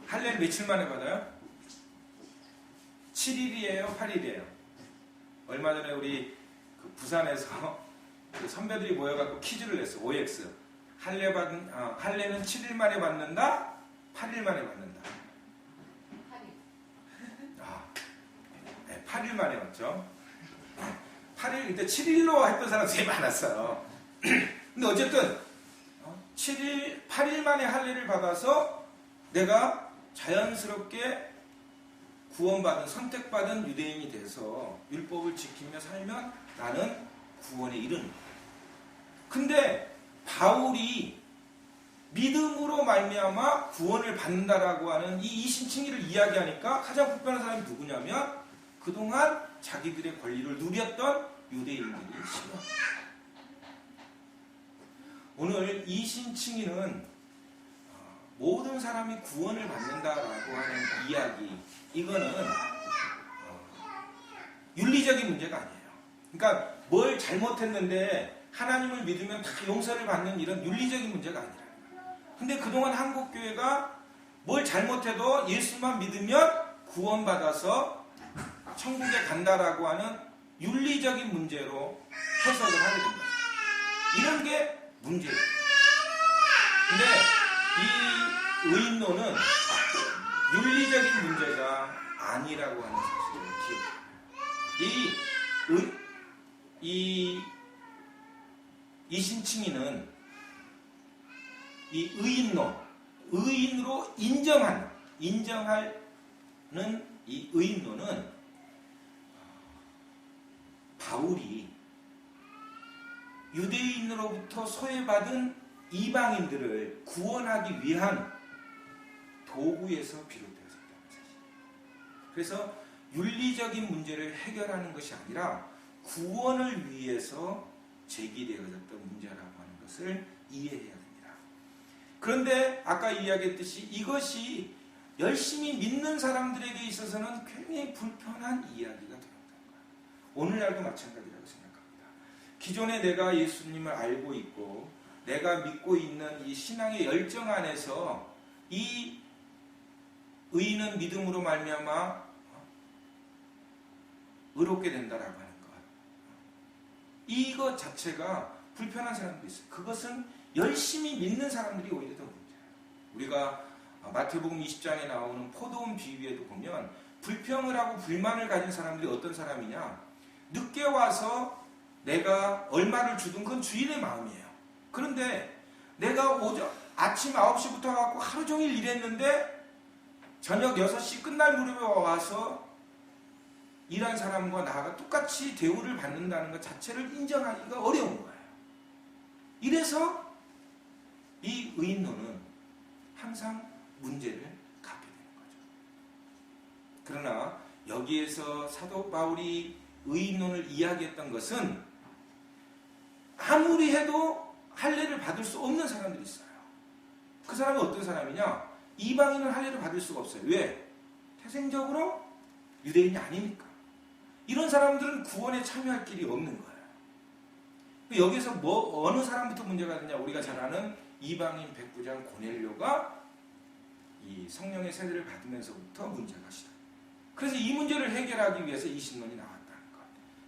할례를 며칠 만에 받아요? 7일이에요? 8일이에요? 얼마 전에 우리 부산에서 그 선배들이 모여갖고 퀴즈를 냈어요. OX. 할례는 7일 만에 받는다? 8일 만에 받는다? 8일. 8일 만에 받죠. 8일, 그때 7일로 했던 사람 되게 많았어요. 근데 어쨌든 8일 만에 할례를 받아서 내가 자연스럽게 구원받은 선택받은 유대인이 돼서 율법을 지키며 살면 나는 구원에 이르는 거예요. 근데 바울이 믿음으로 말미암아 구원을 받는다라고 하는 이 이신칭의를 이야기하니까 가장 불편한 사람이 누구냐면 그동안 자기들의 권리를 누렸던 유대인들이 싫어. 오늘 이신칭의는 모든 사람이 구원을 받는다라고 하는 이야기 이거는 윤리적인 문제가 아니에요. 그러니까 뭘 잘못했는데 하나님을 믿으면 다 용서를 받는 이런 윤리적인 문제가 아니라 근데 그동안 한국교회가 뭘 잘못해도 예수만 믿으면 구원받아서 천국에 간다라고 하는 윤리적인 문제로 해석을 하게 됩니다. 이런 게 문제예요. 근데 이 의인론은 윤리적인 문제가 아니라고 하는 사실을 기억해요. 이신칭의는 이 의인론, 의인으로 인정하는 이 의인론은 바울이 유대인으로부터 소외받은 이방인들을 구원하기 위한 도구에서 비롯되었다는 사실. 그래서 윤리적인 문제를 해결하는 것이 아니라 구원을 위해서 제기되어졌던 문제라고 하는 것을 이해해야 됩니다. 그런데 아까 이야기했듯이 이것이 열심히 믿는 사람들에게 있어서는 굉장히 불편한 이야기가 되었던 거예요. 오늘날도 마찬가지라고 생각합니다. 기존에 내가 예수님을 알고 있고 내가 믿고 있는 이 신앙의 열정 안에서 이 의인은 믿음으로 말미암아 의롭게 된다라고 하는 것, 이것 자체가 불편한 사람도 있어요. 그것은 열심히 믿는 사람들이 오히려 더 문제예요. 우리가 마태복음 20장에 나오는 포도원 비유에도 보면 불평을 하고 불만을 가진 사람들이 어떤 사람이냐, 늦게 와서 내가 얼마를 주든 그건 주인의 마음이에요. 그런데 내가 아침 9시부터 가고 하루 종일 일했는데 저녁 6시 끝날 무렵에 와서 일한 사람과 나가 똑같이 대우를 받는다는 것 자체를 인정하기가 어려운 거예요. 이래서 이 의인론은 항상 문제를 갖게 되는 거죠. 그러나 여기에서 사도 바울이 의인론을 이야기했던 것은 아무리 해도 할례를 받을 수 없는 사람들이 있어요. 그 사람은 어떤 사람이냐? 이방인은 할례를 받을 수가 없어요. 왜? 태생적으로 유대인이 아니니까. 이런 사람들은 구원에 참여할 길이 없는 거예요. 여기서 어느 사람부터 문제가 되냐? 우리가 잘 아는 이방인 백부장 고넬료가 이 성령의 세례를 받으면서부터 문제가 시작. 그래서 이 문제를 해결하기 위해서 이 신론이 나왔다는 것.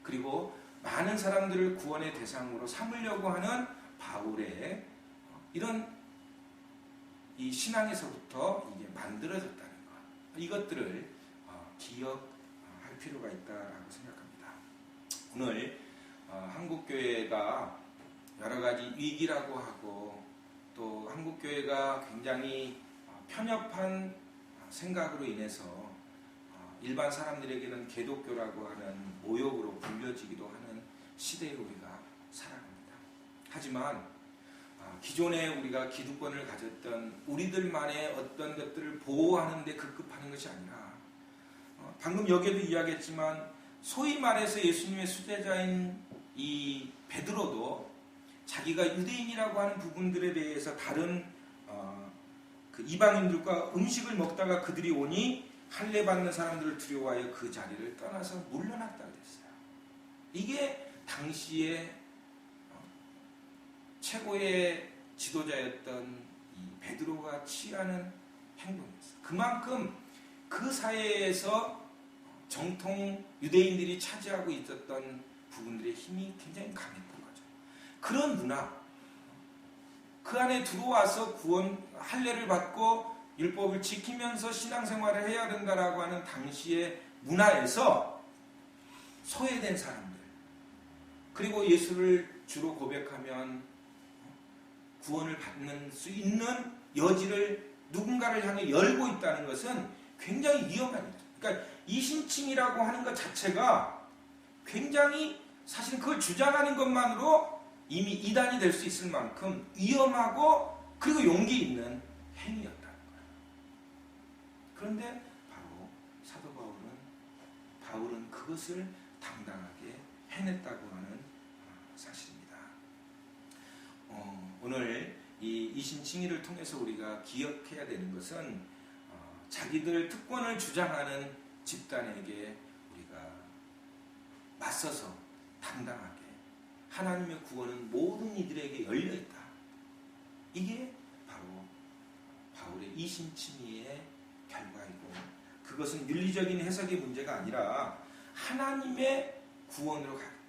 그리고 많은 사람들을 구원의 대상으로 삼으려고 하는 바울의 이런 이 신앙에서부터 이게 만들어졌다는 것. 이것들을 기억할 필요가 있다라고 생각합니다. 오늘 한국교회가 여러 가지 위기라고 하고 또 한국교회가 굉장히 편협한 생각으로 인해서 일반 사람들에게는 개독교라고 하는 모욕으로 불려지기도 하는 시대에 우리가 살아갑니다. 하지만 기존에 우리가 기득권을 가졌던 우리들만의 어떤 것들을 보호하는 데 급급하는 것이 아니라 방금 여기에도 이야기했지만 소위 말해서 예수님의 수제자인 이 베드로도 자기가 유대인이라고 하는 부분들에 대해서 다른 그 이방인들과 음식을 먹다가 그들이 오니 할례 받는 사람들을 두려워하여 그 자리를 떠나서 물러났다고 했어요. 이게 당시에 최고의 지도자였던 이 베드로가 취하는 행동이었어요. 그만큼 그 사회에서 정통 유대인들이 차지하고 있었던 부분들의 힘이 굉장히 강했던 거죠. 그런 문화, 그 안에 들어와서 구원 할례를 받고 율법을 지키면서 신앙생활을 해야 된다라고 하는 당시의 문화에서 소외된 사람들, 그리고 예수를 주로 고백하면 구원을 받는 수 있는 여지를 누군가를 향해 열고 있다는 것은 굉장히 위험한 일이죠. 그러니까 이신칭이라고 하는 것 자체가 굉장히 사실 그걸 주장하는 것만으로 이미 이단이 될 수 있을 만큼 위험하고 그리고 용기 있는 행위였다는 거예요. 그런데 바로 사도 바울은 그것을 당당하게 해냈다고 하는 사실입니다. 오늘 이 이신칭의를 통해서 우리가 기억해야 되는 것은 자기들 특권을 주장하는 집단에게 우리가 맞서서 당당하게 하나님의 구원은 모든 이들에게 열려있다. 이게 바로 바울의 이신칭의의 결과이고, 그것은 윤리적인 해석의 문제가 아니라 하나님의 구원으로 가야 된다.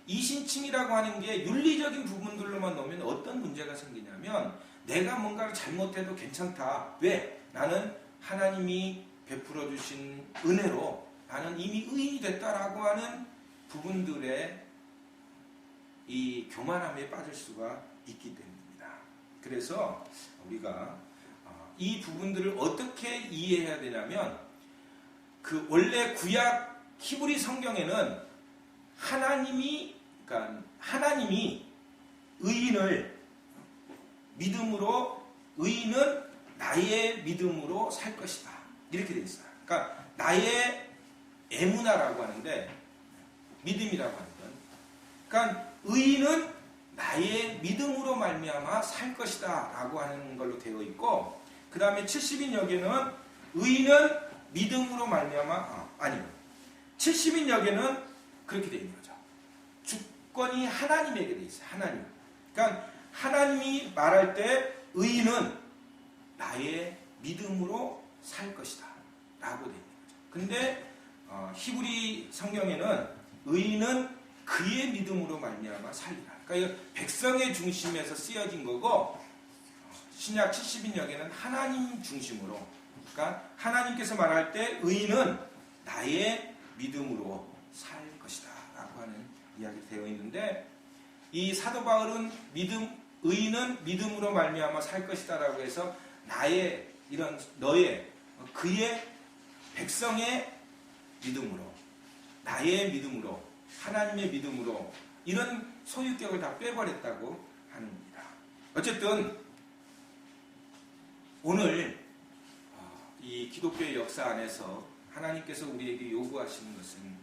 이신칭이라고 하는 게 윤리적인 부분들로만 놓으면 어떤 문제가 생기냐면 내가 뭔가를 잘못해도 괜찮다. 왜? 나는 하나님이 베풀어 주신 은혜로 나는 이미 의인이 됐다라고 하는 부분들의 이 교만함에 빠질 수가 있기 때문입니다. 그래서 우리가 이 부분들을 어떻게 이해해야 되냐면 그 원래 구약 히브리 성경에는 그러니까 하나님이 의인을 믿음으로 의인은 나의 믿음으로 살 것이다. 이렇게 되어 있어요. 그러니까 나의 에무나라고 하는데 믿음이라고 하는 건 그러니까 의인은 나의 믿음으로 말미암아 살 것이다 라고 하는 걸로 되어 있고 그 다음에 70인역에는 의인은 믿음으로 말미암아 70인역에는 그렇게 되어 있는 거죠. 주권이 하나님에게 되어 있어요. 하나님. 그러니까 하나님이 말할 때 의인은 나의 믿음으로 살 것이다 라고 되어 있는 거죠. 근데 히브리 성경에는 의인은 그의 믿음으로 말미암아 살리라. 그러니까 백성의 중심에서 쓰여진 거고 신약 70인역에는 하나님 중심으로 그러니까 하나님께서 말할 때 의인은 나의 믿음으로 살 것이다 라고 하는 이야기 되어 있는데 이 사도 바울은 의인은 믿음으로 말미암아 살 것이다 라고 해서 그의 백성의 믿음으로 나의 믿음으로 하나님의 믿음으로 이런 소유격을 다 빼버렸다고 하는 겁니다. 어쨌든 오늘 이 기독교의 역사 안에서 하나님께서 우리에게 요구하시는 것은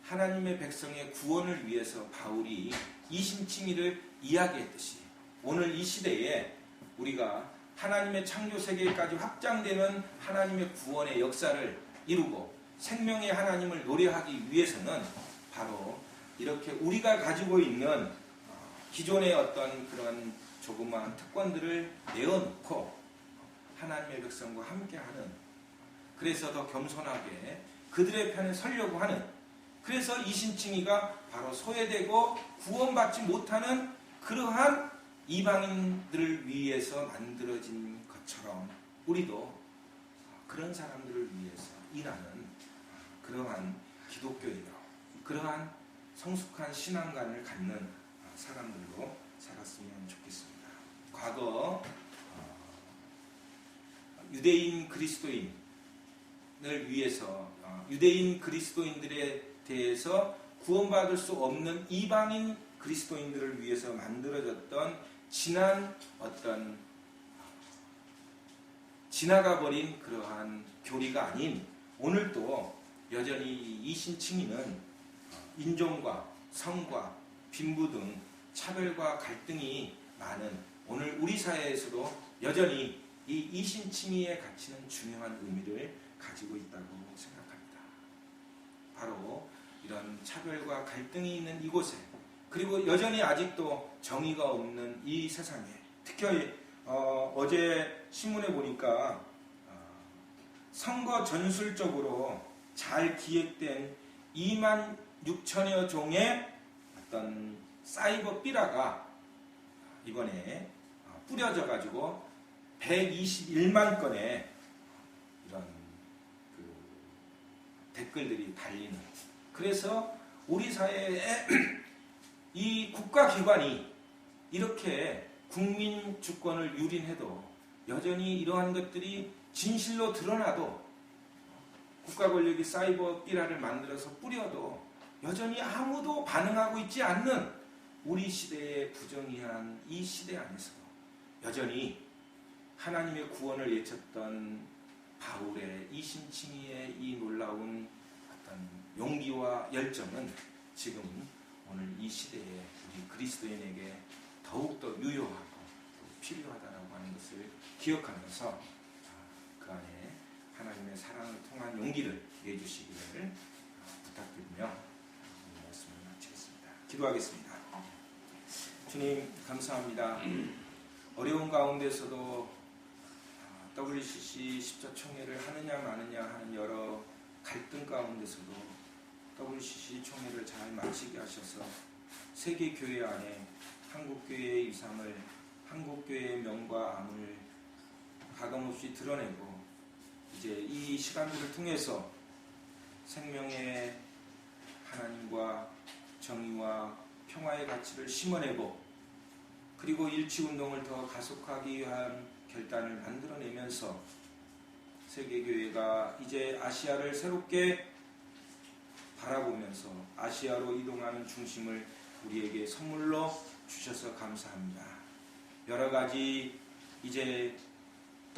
하나님의 백성의 구원을 위해서 바울이 이신칭의를 이야기했듯이 오늘 이 시대에 우리가 하나님의 창조 세계까지 확장되는 하나님의 구원의 역사를 이루고 생명의 하나님을 노래하기 위해서는 바로 이렇게 우리가 가지고 있는 기존의 어떤 그런 조그마한 특권들을 내어놓고 하나님의 백성과 함께하는 그래서 더 겸손하게 그들의 편에 서려고 하는 그래서 이신칭의가 바로 소외되고 구원받지 못하는 그러한 이방인들을 위해서 만들어진 것처럼 우리도 그런 사람들을 위해서 일하는 그러한 기독교인으로 그러한 성숙한 신앙관을 갖는 사람들로 살았으면 좋겠습니다. 과거 유대인 그리스도인을 위해서 유대인 그리스도인들에 대해서 구원받을 수 없는 이방인 그리스도인들을 위해서 만들어졌던 지난 어떤 지나가버린 그러한 교리가 아닌 오늘도 여전히 이신칭의는 인종과 성과 빈부 등 차별과 갈등이 많은 오늘 우리 사회에서도 여전히 이 이신칭의의 가치는 중요한 의미를 가지고 있다고 생각합니다. 바로 이런 차별과 갈등이 있는 이곳에 그리고 여전히 아직도 정의가 없는 이 세상에 특히 어제 신문에 보니까 선거 전술적으로 잘 기획된 2만 6천여 종의 어떤 사이버 삐라가 이번에 뿌려져 가지고 121만 건의 이런 댓글들이 달리는 그래서 우리 사회에 이 국가기관이 이렇게 국민 주권을 유린해도 여전히 이러한 것들이 진실로 드러나도 국가 권력이 사이버 삐라를 만들어서 뿌려도 여전히 아무도 반응하고 있지 않는 우리 시대의 부정의한 이 시대 안에서도 여전히 하나님의 구원을 외쳤던 바울의 이신칭의의 이 놀라운 어떤 용기와 열정은 지금 오늘 이 시대에 우리 그리스도인에게 더욱더 유효하고 필요하다고 하는 것을 기억하면서 그 안에 하나님의 사랑을 통한 용기를 내주시기를 부탁드리며 오늘 말씀을 마치겠습니다. 기도하겠습니다. 주님 감사합니다. 어려운 가운데서도 WCC 십자총회를 하느냐 마느냐 하는 여러 갈등 가운데서도 WCC 총회를 잘 마치게 하셔서 세계교회 안에 한국교회의 위상을 한국교회의 명과 암을 가감없이 드러내고 이제 이 시간들을 통해서 생명의 하나님과 정의와 평화의 가치를 심어내고 그리고 일치운동을 더 가속하기 위한 결단을 만들어내면서 세계교회가 이제 아시아를 새롭게 바라보면서 아시아로 이동하는 중심을 우리에게 선물로 주셔서 감사합니다. 여러 가지 이제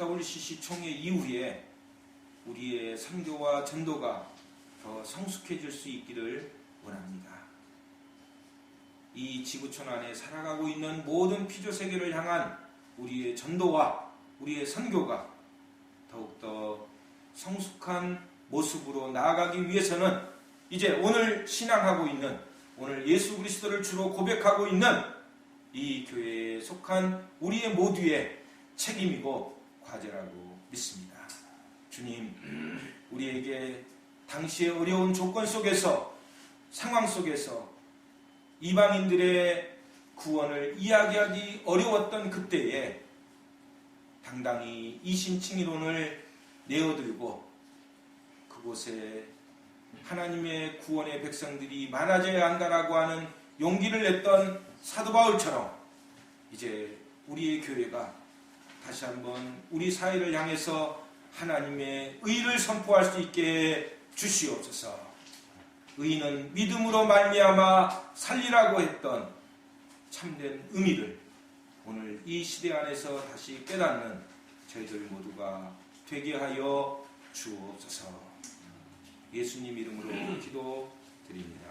WCC 총회 이후에 우리의 선교와 전도가 더 성숙해질 수 있기를 원합니다. 이 지구촌 안에 살아가고 있는 모든 피조 세계를 향한 우리의 전도와 우리의 선교가 더욱더 성숙한 모습으로 나아가기 위해서는 이제 오늘 신앙하고 있는, 오늘 예수 그리스도를 주로 고백하고 있는 이 교회에 속한 우리의 모두의 책임이고 과제라고 믿습니다. 주님, 우리에게 당시의 어려운 조건 속에서, 상황 속에서 이방인들의 구원을 이야기하기 어려웠던 그때에 당당히 이신칭의론을 내어들고 그곳에 하나님의 구원의 백성들이 많아져야 한다라고 하는 용기를 냈던 사도 바울처럼 이제 우리의 교회가 다시 한번 우리 사회를 향해서 하나님의 의를 선포할 수 있게 주시옵소서. 의는 믿음으로 말미암아 살리라고 했던 참된 의미를 오늘 이 시대 안에서 다시 깨닫는 저희들 모두가 되게 하여 주옵소서. 예수님 이름으로 기도드립니다.